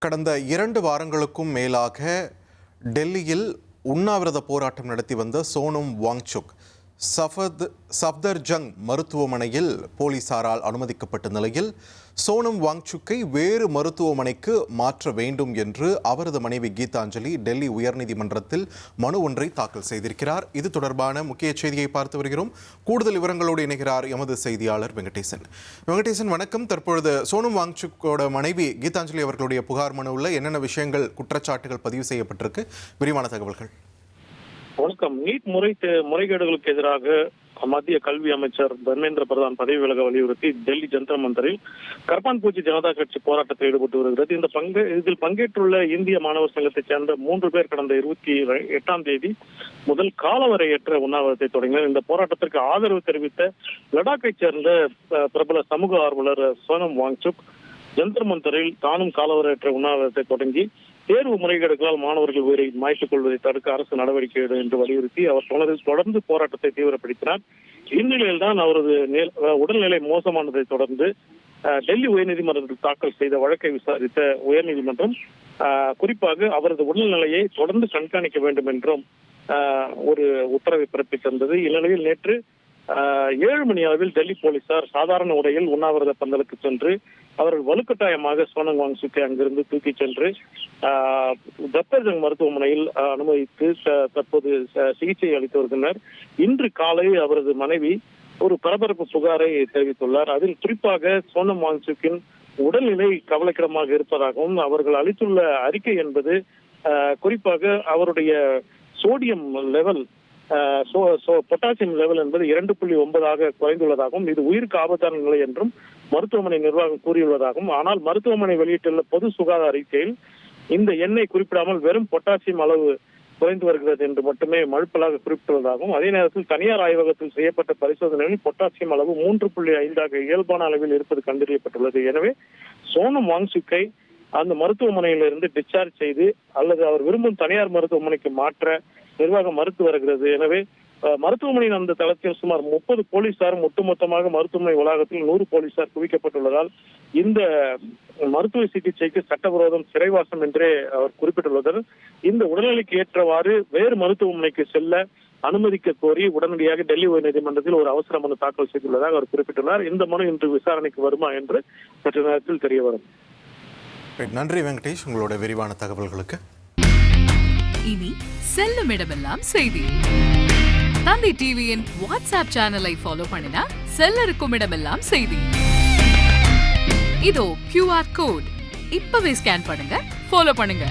கடந்த 2 வாரங்களுக்கும் மேலாக டெல்லியில் உண்ணாவிரத போராட்டம் நடத்தி வந்த சோனம் வாங்சுக் சஃப்தர்ஜங் மருத்துவமனையில் போலீசாரால் அனுமதிக்கப்பட்ட நிலையில் சோனம் வாங்சுக்கை வேறு மருத்துவமனைக்கு மாற்ற வேண்டும் என்று அவரது மனைவி கீதாஞ்சலி டெல்லி உயர்நீதிமன்றத்தில் மனு ஒன்றை தாக்கல் செய்திருக்கிறார். இது தொடர்பான முக்கிய செய்தியை பார்த்து வருகிறோம். கூடுதல் விவரங்களோடு இணைகிறார் எமது செய்தியாளர் வெங்கடேசன். வணக்கம். தற்பொழுது சோனம் வாங்சுக்கோட மனைவி கீதாஞ்சலி அவர்களுடைய புகார் மனுவில் என்னென்ன விஷயங்கள், குற்றச்சாட்டுகள் பதிவு செய்யப்பட்டிருக்கு? விரிவான தகவல்கள். வணக்கம். நீட் முறைகேடுகளுக்கு எதிராக மத்திய கல்வி அமைச்சர் தர்மேந்திர பிரதான் பதவி விலக வலியுறுத்தி டெல்லி ஜந்தர் மந்தரில் கர்பான் பூச்சி ஜனதா கட்சி போராட்டத்தில் ஈடுபட்டு வருகிறது. இதில் பங்கேற்றுள்ள இந்திய மாணவர் சங்கத்தைச் சேர்ந்த 3 பேர் கடந்த 28ஆம் தேதி முதல் காலவரையற்ற உண்ணாவிரதத்தை தொடங்கினர். இந்த போராட்டத்திற்கு ஆதரவு தெரிவித்த லடாக்கை சேர்ந்த பிரபல சமூக ஆர்வலர் சோனம் வாங்சுக் ஜந்தர் மந்தரில் தானும் காலவரையற்ற உண்ணாவிரதத்தை தொடங்கி தேர்வு முறைகேடுகளால் மாணவர்கள் உயிரை மாய்த்துக் கொள்வதை தடுக்க அரசு நடவடிக்கை எடுக்கும் என்று வலியுறுத்தி அவர் தொடர்ந்து போராட்டத்தை தீவிரப்படுத்தினார். இந்நிலையில்தான் அவரது உடல்நிலை மோசமானதை தொடர்ந்து டெல்லி உயர்நீதிமன்றத்தில் தாக்கல் செய்த வழக்கை விசாரித்த உயர்நீதிமன்றம் குறிப்பாக அவரது உடல்நிலையை தொடர்ந்து கண்காணிக்க வேண்டும் என்றும் ஒரு உத்தரவை பிறப்பித்திருந்தது. இந்நிலையில் நேற்று 7 மணி அளவில் டெல்லி போலீசார் சாதாரண உடையில் உண்ணாவிரத பந்தலுக்கு சென்று அவர்கள் வலுக்கட்டாயமாக சோனம் வாங்சுக்கை அங்கிருந்து தூக்கிச் சென்று சஃப்தர்ஜங் மருத்துவமனையில் அனுமதித்து தற்போது சிகிச்சை அளித்து வருகின்றனர். இன்று காலை அவரது மனைவி ஒரு பரபரப்பு புகாரை தெரிவித்துள்ளார். அதில் குறிப்பாக சோனம் வாங்சுக்கின் உடல்நிலை கவலைக்கிடமாக இருப்பதாகவும் அவர்கள் அளித்துள்ள அறிக்கை என்பது குறிப்பாக அவருடைய சோடியம் லெவல் பொட்டாசியம் லெவல் என்பது 2.9 குறைந்துள்ளதாகவும் இது உயிருக்கு ஆபத்தான நிலை என்றும் மருத்துவமனை நிர்வாகம் கூறியுள்ளதாகவும், ஆனால் மருத்துவமனை வெளியிட்டுள்ள பொது சுகாதார அறிக்கையில் இந்த எண்ணை குறிப்பிடாமல் வெறும் பொட்டாசியம் அளவு குறைந்து வருகிறது என்று மட்டுமே மழுப்பலாக குறிப்பிட்டுள்ளதாகவும், அதே நேரத்தில் தனியார் ஆய்வகத்தில் செய்யப்பட்ட பரிசோதனைகளில் பொட்டாசியம் அளவு 3.5 இயல்பான அளவில் இருப்பது கண்டறியப்பட்டுள்ளது. எனவே சோனம் வாங்சுக்கை அந்த மருத்துவமனையிலிருந்து டிஸ்சார்ஜ் செய்து அல்லது அவர் விரும்பும் தனியார் மருத்துவமனைக்கு மாற்ற நிர்வாகம் மறுத்து வருகிறது. எனவே மருத்துவமனையின் அந்த தளத்தில் சுமார் 30 போலீசாரும் ஒட்டுமொத்தமாக மருத்துவமனை வளாகத்தில் 100 போலீசார் குவிக்கப்பட்டுள்ளதால் இந்த மருத்துவ சிகிச்சைக்கு சட்டவிரோதம், சிறைவாசம் என்றே அவர் குறிப்பிட்டுள்ளனர். இந்த உடல்நிலைக்கு ஏற்றவாறு வேறு மருத்துவமனைக்கு செல்ல அனுமதிக்க கோரி உடனடியாக டெல்லி உயர்நீதிமன்றத்தில் ஒரு அவசர மனு தாக்கல் செய்துள்ளதாக அவர் குறிப்பிட்டுள்ளார். இந்த மனு இன்று விசாரணைக்கு வருமா என்று சற்று நேரத்தில் தெரிய வரும். நன்றி வெங்கடேஷ், உங்களோட விரிவான தகவல்களுக்கு. இனி செல்லும் இடமெல்லாம் செய்தி. தந்தி டிவியின் வாட்ஸ்அப் சேனலை ஃபாலோ பண்ணினா செல்ல இருக்கும் இடமெல்லாம் செய்தி. இதோ QR கோட் இப்பவே ஸ்கேன் பண்ணுங்க, ஃபாலோ பண்ணுங்க.